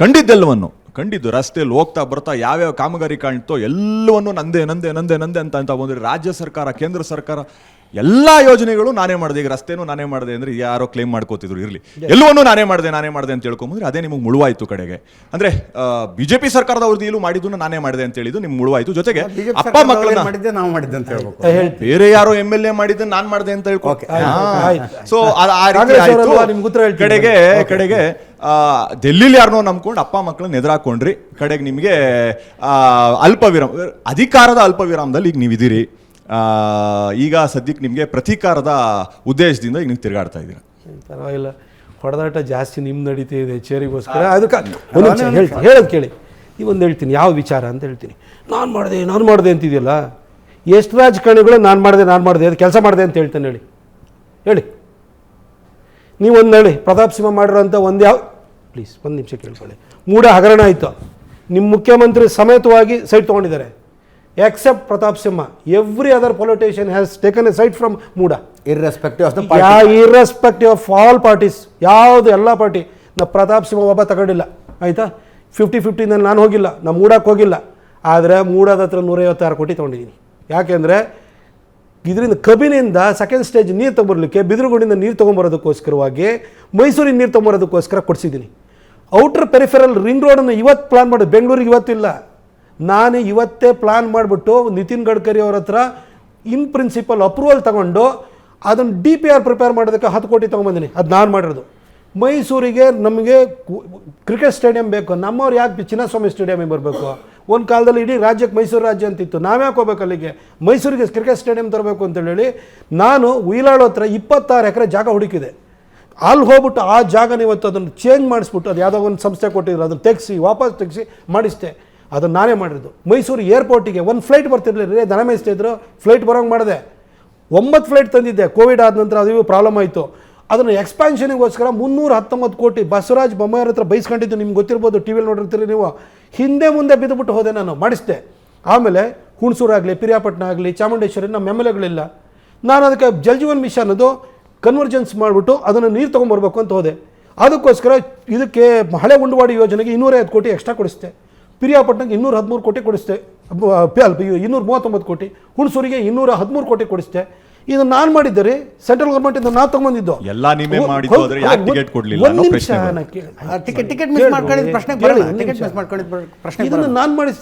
ಕಂಡಿದ್ದು ರಸ್ತೆಯಲ್ಲಿ ಹೋಗ್ತಾ ಬರ್ತಾ ಯಾವ್ಯಾವ ಕಾಮಗಾರಿ ಕಾಣ್ತೋ ಎಲ್ಲವನ್ನು ನಂದೆ ಅಂತ ಬಂದ್ರೆ ರಾಜ್ಯ ಸರ್ಕಾರ ಕೇಂದ್ರ ಸರ್ಕಾರ ಎಲ್ಲ ಯೋಜನೆಗಳು ನಾನೇ ಮಾಡಿದೆ. ಈಗ ರಸ್ತೆನೂ ನಾನೇ ಮಾಡಿದೆ ಅಂದ್ರೆ ಯಾರೋ ಕ್ಲೇಮ್ ಮಾಡ್ಕೋತಿದ್ರು, ಇರಲಿ ಎಲ್ಲವನ್ನೂ ನಾನೇ ಮಾಡಿದೆ ಅಂತ ಹೇಳ್ಕೊಂಬಂದ್ರೆ ಅದೇ ನಿಮಗೆ ಮುಳುವಾಯ್ತು. ಕಡೆಗೆ ಅಂದ್ರೆ ಬಿಜೆಪಿ ಸರ್ಕಾರದ ಅವಧಿಯಲ್ಲೂ ಮಾಡಿದ್ದು ನಾನೇ ಮಾಡಿದೆ ಅಂತ ಹೇಳಿದ್ದು ನಿಮ್ಗೆ ಮುಳುವಾಯ್ತು. ಜೊತೆಗೆ ಅಪ್ಪ ಮಕ್ಕಳನ್ನ ಬೇರೆ ಯಾರೋ MLA ಮಾಡಿದ್ದ ನಾನ್ ಮಾಡಿದೆ ಅಂತ ಹೇಳ್ಕೊ. ಸೊ ಆ ರೀತಿ ಆಯ್ತು. ಕಡೆಗೆ ಡೆಲ್ಲಿಲಿ ಯಾರನ್ನೋ ನಂಬ್ಕೊಂಡು ಅಪ್ಪ ಮಕ್ಕಳನ್ನ ಎದುರಾಕೊಂಡ್ರಿ. ಕಡೆಗೆ ನಿಮಗೆ ಅಧಿಕಾರದ ಅಲ್ಪ ವಿರಾಮದಲ್ಲಿ ಈಗ ನೀವಿದ್ದೀರಿ. ಈಗ ಸದ್ಯಕ್ಕೆ ನಿಮಗೆ ಪ್ರತೀಕಾರದ ಉದ್ದೇಶದಿಂದ ಈಗ ನೀವು ತಿರುಗಾಡ್ತಾ ಇದ್ದೀರಾ. ಪರವಾಗಿಲ್ಲ, ಹೊಡೆದಾಟ ಜಾಸ್ತಿ ನಿಮ್ಮ ನಡೀತಿದೆ ಚೇರಿಗೋಸ್ಕರ. ಅದಕ್ಕೆ ಹೇಳೋದು ಕೇಳಿ, ಇವೊಂದು ಹೇಳ್ತೀನಿ ಯಾವ ವಿಚಾರ ಅಂತ ಹೇಳ್ತೀನಿ. ನಾನು ಮಾಡಿದೆ ಅಂತಿದೆಯಲ್ಲ, ಎಷ್ಟು ರಾಜಕಾರಣಿಗಳು ನಾನು ಮಾಡಿದೆ ಅದು ಕೆಲಸ ಮಾಡಿದೆ ಅಂತ ಹೇಳ್ತೇನೆ. ಹೇಳಿ ನೀವೊಂದು ಹೇಳಿ. ಪ್ರತಾಪ್ ಸಿಂಹ ಮಾಡಿರೋಂಥ ಒಂದು ಯಾವ, ಪ್ಲೀಸ್ ಒಂದು ನಿಮಿಷ ಕೇಳ್ಕೊಳ್ಳಿ. ಮೂಡ ಹಗರಣ ಆಯಿತು, ನಿಮ್ಮ ಮುಖ್ಯಮಂತ್ರಿ ಸಮೇತವಾಗಿ site ತೊಗೊಂಡಿದ್ದಾರೆ. Except Pratap Simha, every other politician has taken a side from Mooda. Irrespective of the party. Irrespective of all parties. ಯಾವುದು ಎಲ್ಲ ಪಾರ್ಟಿ. ನಾ ಪ್ರತಾಪ್ ಸಿಂಹ ಒಬ್ಬ ತಗೊಂಡಿಲ್ಲ, ಆಯಿತಾ. 50-50 ನಾನು ಹೋಗಿಲ್ಲ, ನಾ ಮೂಡಕ್ಕೆ ಹೋಗಿಲ್ಲ. ಆದರೆ ಮೂಡದ ಹತ್ರ 156 ಕೋಟಿ ತೊಗೊಂಡಿದ್ದೀನಿ. ಯಾಕೆಂದರೆ ಇದರಿಂದ ಕಬಿನಿಂದ ಸೆಕೆಂಡ್ ಸ್ಟೇಜ್ ನೀರು ತೊಗೊಂಬರ್ಲಿಕ್ಕೆ, ಬಿದಿರುಗುಡಿಂದ ನೀರು ತೊಗೊಂಬರೋದಕ್ಕೋಸ್ಕರವಾಗಿ, ಮೈಸೂರಿಗೆ ನೀರು ತೊಗೊಂಬರೋದಕ್ಕೋಸ್ಕರ ಕೊಡಿಸಿದ್ದೀನಿ. ಔಟರ್ ಪೆರಿಫೆರಲ್ ರಿಂಗ್ ರೋಡನ್ನು ಇವತ್ತು ಪ್ಲಾನ್ ಮಾಡೋದು, ಬೆಂಗಳೂರಿಗೆ ಇವತ್ತಿಲ್ಲ. ನಾನು ಇವತ್ತೇ ಪ್ಲಾನ್ ಮಾಡಿಬಿಟ್ಟು ನಿತಿನ್ ಗಡ್ಕರಿ ಅವ್ರ ಹತ್ರ ಇನ್ ಪ್ರಿನ್ಸಿಪಲ್ ಅಪ್ರೂವಲ್ ತಗೊಂಡು ಅದನ್ನು DPR ಪ್ರಿಪೇರ್ ಮಾಡೋದಕ್ಕೆ 10 ಕೋಟಿ ತೊಗೊಂಬಂದಿನಿ. ಅದು ನಾನು ಮಾಡಿರೋದು. ಮೈಸೂರಿಗೆ ನಮಗೆ ಕ್ರಿಕೆಟ್ ಸ್ಟೇಡಿಯಂ ಬೇಕು. ನಮ್ಮವ್ರು ಯಾಕೆ ಚಿನ್ನಸ್ವಾಮಿ ಸ್ಟೇಡಿಯಮಿಗೆ ಬರಬೇಕು? ಒಂದು ಕಾಲದಲ್ಲಿ ಇಡೀ ರಾಜ್ಯಕ್ಕೆ ಮೈಸೂರು ರಾಜ್ಯ ಅಂತಿತ್ತು. ನಾವ್ಯಾಕೆ ಹೋಗ್ಬೇಕು ಅಲ್ಲಿಗೆ? ಮೈಸೂರಿಗೆ ಕ್ರಿಕೆಟ್ ಸ್ಟೇಡಿಯಂ ತರಬೇಕು ಅಂತೇಳಿ ನಾನು ಉಯಿಲಾಳ್ ಹತ್ರ 26 ಎಕರೆ ಜಾಗ ಹುಡುಕಿದೆ. ಅಲ್ಲಿ ಹೋಗ್ಬಿಟ್ಟು ಆ ಜಾಗನ ಇವತ್ತು ಅದನ್ನು ಚೇಂಜ್ ಮಾಡಿಸ್ಬಿಟ್ಟು, ಅದು ಯಾವುದೋ ಒಂದು ಸಂಸ್ಥೆ ಕೊಟ್ಟಿದ್ರು, ಅದನ್ನು ವಾಪಸ್ ತೆಗೆಸಿ ಮಾಡಿಸ್ದೆ. ಅದನ್ನು ನಾನೇ ಮಾಡಿರೋದು. ಮೈಸೂರು ಏರ್ಪೋರ್ಟಿಗೆ ಒಂದು ಫ್ಲೈಟ್ ಬರ್ತಿರ್ಲಿಲ್ಲ, ದನ ಮೇಯಿಸ್ತಿದ್ರು, ಫ್ಲೈಟ್ ಬರೋಂಗೆ ಮಾಡಿದೆ. 9 ಫ್ಲೈಟ್ ತಂದಿದ್ದೆ. ಕೋವಿಡ್ ಆದ ನಂತರ ಅದು ಪ್ರಾಬ್ಲಮ್ ಆಯಿತು. ಅದನ್ನು ಎಕ್ಸ್ಪ್ಯಾನ್ಷನಿಗೋಸ್ಕರ 319 ಕೋಟಿ ಬಸವರಾಜ ಬೊಮ್ಮಾಯಿಯವ್ರ ಹತ್ರ ಬೈಸ್ಕೊಂಡಿದ್ದು ನಿಮ್ಗೆ ಗೊತ್ತಿರ್ಬೋದು, ಟಿ ವಿಯಲ್ಲಿ ನೋಡಿರ್ತೀರಿ ನೀವು. ಹಿಂದೆ ಮುಂದೆ ಬಿದ್ದುಬಿಟ್ಟು ಹೋದೆ, ನಾನು ಮಾಡಿಸ್ದೆ. ಆಮೇಲೆ ಹುಣಸೂರಾಗಲಿ, ಪಿರಿಯಾಪಟ್ಟಣ ಆಗಲಿ, ಚಾಮುಂಡೇಶ್ವರಿ ನಮ್ಮ MLAಗಳಿಲ್ಲ. ನಾನು ಅದಕ್ಕೆ ಜಲಜೀವನ್ ಮಿಷನ್ ಅದು ಕನ್ವರ್ಜೆನ್ಸ್ ಮಾಡಿಬಿಟ್ಟು ಅದನ್ನು ನೀರು ತೊಗೊಂಬರ್ಬೇಕು ಅಂತ ಹೋದೆ. ಅದಕ್ಕೋಸ್ಕರ ಇದಕ್ಕೆ ಹಳೆ ಉಂಡವಾಡಿ ಯೋಜನೆಗೆ 250 ಕೋಟಿ ಎಕ್ಸ್ಟ್ರಾ ಕೊಡಿಸ್ದೆ. ಪಿರಿಯಾಪಟ್ಟಣಕ್ಕೆ 213 ಕೋಟಿ ಕೊಡಿಸ್ದೆ, 239 ಕೋಟಿ. ಹುಣಸೂರಿಗೆ 213 ಕೋಟಿ ಕೊಡಿಸ್ದೆ. ಇದು ನಾನು ಮಾಡಿದ್ದೆ. ಸೆಂಟ್ರಲ್ ಗೌರ್ಮೆಂಟಿಂದ ನಾನು ತಗೊಂಡಿದ್ದು ಎಲ್ಲ ನೀವೇ ಮಾಡಿದ್ದು. ಆದರೆ ಯಾಕೆ ಟಿಕೆಟ್ ಕೊಡಲಿಲ್ಲ ಅನ್ನೋ ಪ್ರಶ್ನೆ. ಟಿಕೆಟ್ ಮಿಸ್ ಮಾಡ್ಕೊಂಡಿದ್ದ ಪ್ರಶ್ನೆ ಇದನ್ನು ನಾನು ಮಾಡಿಸ್ದೆ.